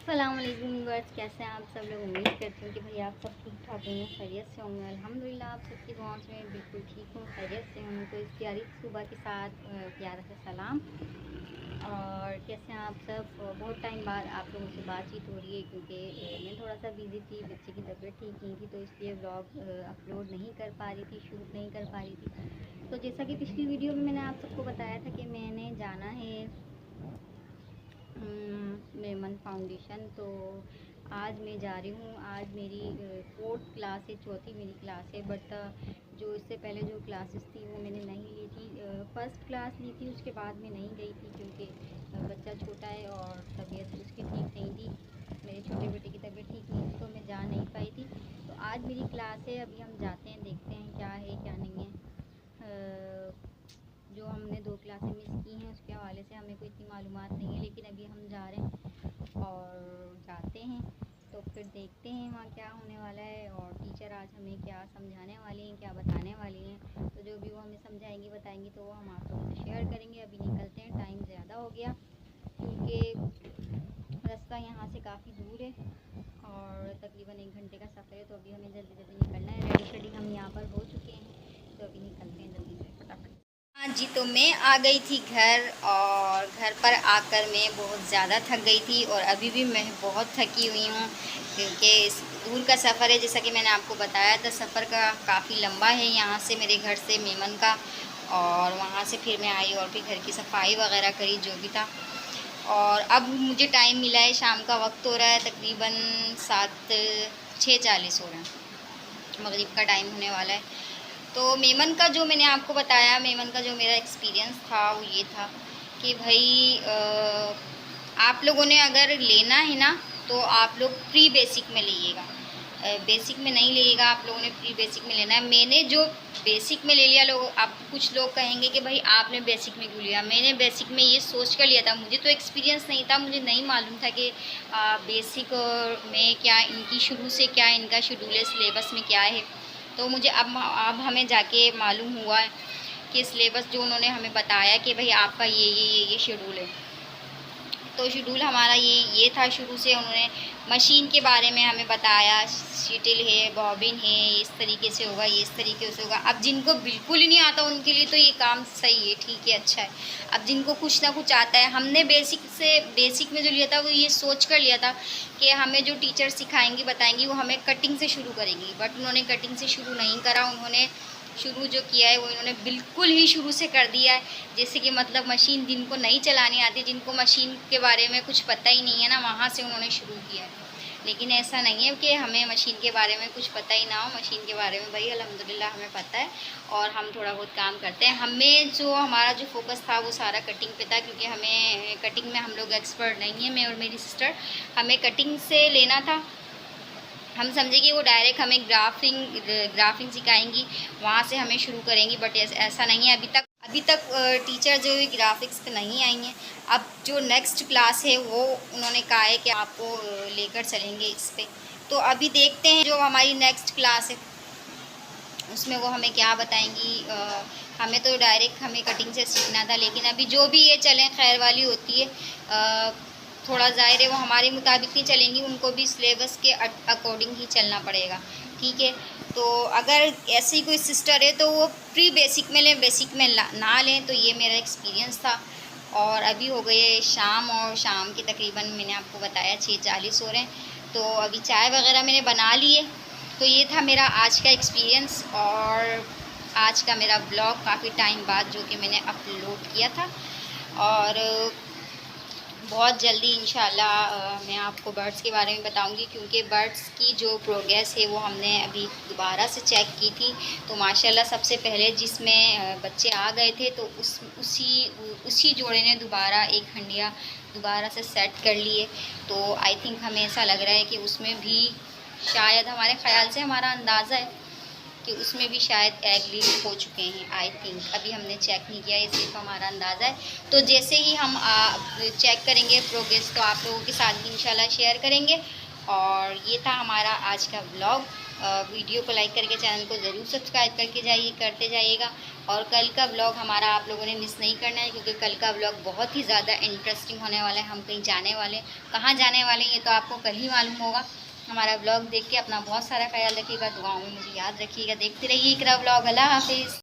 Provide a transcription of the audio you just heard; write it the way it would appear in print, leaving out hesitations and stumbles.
अस्सलाम वालेकुम व्यूअर्स, कैसे हैं आप सब लोग। उम्मीद करती हूँ कि भाई आप सब ठीक ठाक होंगे, खैरियत से होंगे। अल्हम्दुलिल्लाह आप सबकी दुआओं से मैं बिल्कुल ठीक हूँ, खैरियत से हूँ। तो इस प्यारी सुबह के साथ प्यारा सा सलाम। और कैसे हैं आप सब। बहुत टाइम बाद आप लोगों से बातचीत हो रही है क्योंकि मैं थोड़ा सा बिज़ी थी, बच्चे की तबीयत ठीक नहीं थी, तो इसलिए व्लॉग अपलोड नहीं कर पा रही थी, शूट नहीं कर पा रही थी। तो जैसा कि पिछली वीडियो में मैंने आप सबको बताया था कि मैंने जाना है मेमन फाउंडेशन। तो आज मैं जा रही हूँ। आज मेरी 4th क्लास है, चौथी मेरी क्लास है। बट जो इससे पहले जो क्लासेस थी वो मैंने नहीं ली थी। फर्स्ट क्लास ली थी, उसके बाद मैं नहीं गई थी क्योंकि बच्चा छोटा है और तबीयत उसकी ठीक नहीं थी। मेरे छोटे बेटे की तबीयत ठीक नहीं थी तो मैं जा नहीं पाई थी। तो आज मेरी क्लास है, अभी हम जाते हैं, देखते हैं क्या है क्या नहीं है। जो हमने 2 क्लासें मिस की हैं उसके हवाले से हमें कोई इतनी मालूमात नहीं है, लेकिन अभी हम जा रहे हैं और जाते हैं तो फिर देखते हैं वहाँ क्या होने वाला है और टीचर आज हमें क्या समझाने वाली हैं, क्या बताने वाली हैं। तो जो भी वो हमें समझाएंगी बताएंगी तो वो हम आप लोगों से शेयर करेंगे। अभी निकलते हैं, टाइम ज़्यादा हो गया क्योंकि रास्ता यहाँ से काफ़ी दूर है और तकरीबन 1 घंटे का सफ़र है। तो अभी हमें जल्दी जल्दी निकलना है। रेडी शेडी हम यहाँ पर हो चुके हैं, तो अभी निकलते हैं जल्दी से फटाफट। हाँ जी, तो मैं आ गई थी घर और घर पर आकर मैं बहुत ज़्यादा थक गई थी और अभी भी मैं बहुत थकी हुई हूँ क्योंकि इस दूर का सफ़र है। जैसा कि मैंने आपको बताया था, सफ़र का काफ़ी लंबा है यहाँ से, मेरे घर से मेमन का। और वहाँ से फिर मैं आई और फिर घर की सफाई वगैरह करी जो भी था। और अब मुझे टाइम मिला है, शाम का वक्त हो रहा है, तकरीबन 6:40 हो रहा है, मगरिब का टाइम होने वाला है। तो मेमन का जो मैंने आपको बताया, मेमन का जो मेरा एक्सपीरियंस था वो ये था कि भाई आप लोगों ने अगर लेना है ना तो आप लोग प्री बेसिक में लीजिएगा। बेसिक में नहीं लीजिएगा, आप लोगों ने प्री बेसिक में लेना है। मैंने जो बेसिक में ले लिया, लोग आप कुछ लोग कहेंगे कि भाई आपने बेसिक में क्यों लिया। मैंने बेसिक में ये सोच कर लिया था, मुझे तो एक्सपीरियंस नहीं था, मुझे नहीं मालूम था कि बेसिक में क्या इनकी शुरू से क्या इनका शेड्यूल है, सिलेबस में क्या है। तो मुझे अब हमें जाके मालूम हुआ कि सिलेबस जो उन्होंने हमें बताया कि भाई आपका ये शेड्यूल है। तो शेड्यूल हमारा ये था शुरू से। उन्होंने मशीन के बारे में हमें बताया, शीटिल है, बॉबिन है, इस तरीके से होगा, ये इस तरीके से होगा। अब जिनको बिल्कुल ही नहीं आता उनके लिए तो ये काम सही है, ठीक है, अच्छा है। अब जिनको कुछ ना कुछ आता है, हमने बेसिक में जो लिया था वो ये सोच कर लिया था कि हमें जो टीचर सिखाएंगी बताएंगी वो हमें कटिंग से शुरू करेंगी। बट उन्होंने कटिंग से शुरू नहीं करा। उन्होंने शुरू जो किया है वो इन्होंने बिल्कुल ही शुरू से कर दिया है। जैसे कि मतलब मशीन जिनको नहीं चलानी आती, जिनको मशीन के बारे में कुछ पता ही नहीं है ना, वहाँ से उन्होंने शुरू किया है। लेकिन ऐसा नहीं है कि हमें मशीन के बारे में कुछ पता ही ना हो। मशीन के बारे में भाई अल्हम्दुलिल्लाह हमें पता है और हम थोड़ा बहुत काम करते हैं। हमारा जो फोकस था वो सारा कटिंग पे था क्योंकि हमें कटिंग में हम लोग एक्सपर्ट नहीं है, मैं और मेरी सिस्टर। हमें कटिंग से लेना था। हम समझे कि वो डायरेक्ट हमें ग्राफिंग सिखाएंगी, वहाँ से हमें शुरू करेंगी। बट ऐसा नहीं है। अभी तक टीचर जो है ग्राफिक्स पे नहीं आई हैं। अब जो नेक्स्ट क्लास है वो उन्होंने कहा है कि आपको लेकर चलेंगे इस पे। तो अभी देखते हैं जो हमारी नेक्स्ट क्लास है उसमें वो हमें क्या बताएंगी। हमें तो डायरेक्ट हमें कटिंग से सीखना था, लेकिन अभी जो भी ये चलें खैर वाली होती है। थोड़ा ज़ाहिर है वो हमारे मुताबिक नहीं चलेंगी, उनको भी सिलेबस के अकॉर्डिंग ही चलना पड़ेगा, ठीक है। तो अगर ऐसी कोई सिस्टर है तो वो प्री बेसिक में लें, बेसिक में ना लें। तो ये मेरा एक्सपीरियंस था। और अभी हो गई है शाम, और शाम के तकरीबन मैंने आपको बताया 6:40 हो रहे हैं। तो अभी चाय वगैरह मैंने बना ली है। तो ये था मेरा आज का एक्सपीरियंस और आज का मेरा ब्लॉग काफ़ी टाइम बाद जो कि मैंने अपलोड किया था। और बहुत जल्दी इंशाल्लाह मैं आपको बर्ड्स के बारे में बताऊंगी क्योंकि बर्ड्स की जो प्रोग्रेस है वो हमने अभी दोबारा से चेक की थी। तो माशाल्लाह सबसे पहले जिसमें बच्चे आ गए थे तो उसी जोड़े ने दोबारा एक हंडिया दोबारा से सेट कर लिए। तो आई थिंक हमें ऐसा लग रहा है कि उसमें भी शायद, हमारे ख्याल से, हमारा अंदाज़ा है कि उसमें भी शायद एग लीव हो चुके हैं। आई थिंक अभी हमने चेक नहीं किया, ये सिर्फ हमारा अंदाज़ा है। तो जैसे ही हम चेक करेंगे प्रोग्रेस तो आप लोगों के साथ भी इंशाल्लाह शेयर करेंगे। और ये था हमारा आज का ब्लॉग। वीडियो को लाइक करके चैनल को ज़रूर सब्सक्राइब करते जाइएगा। और कल का ब्लॉग हमारा आप लोगों ने मिस नहीं करना है, क्योंकि कल का ब्लॉग बहुत ही ज़्यादा इंटरेस्टिंग होने वाला है। हम कहीं जाने वाले, कहाँ जाने वाले हैं ये तो आपको कल ही मालूम होगा। हमारा ब्लॉग देख के अपना बहुत सारा ख्याल रखिएगा, दुआओं में मुझे याद रखिएगा। देखते रहिए इकरा ब्लॉग। अल्लाह हाफिज़।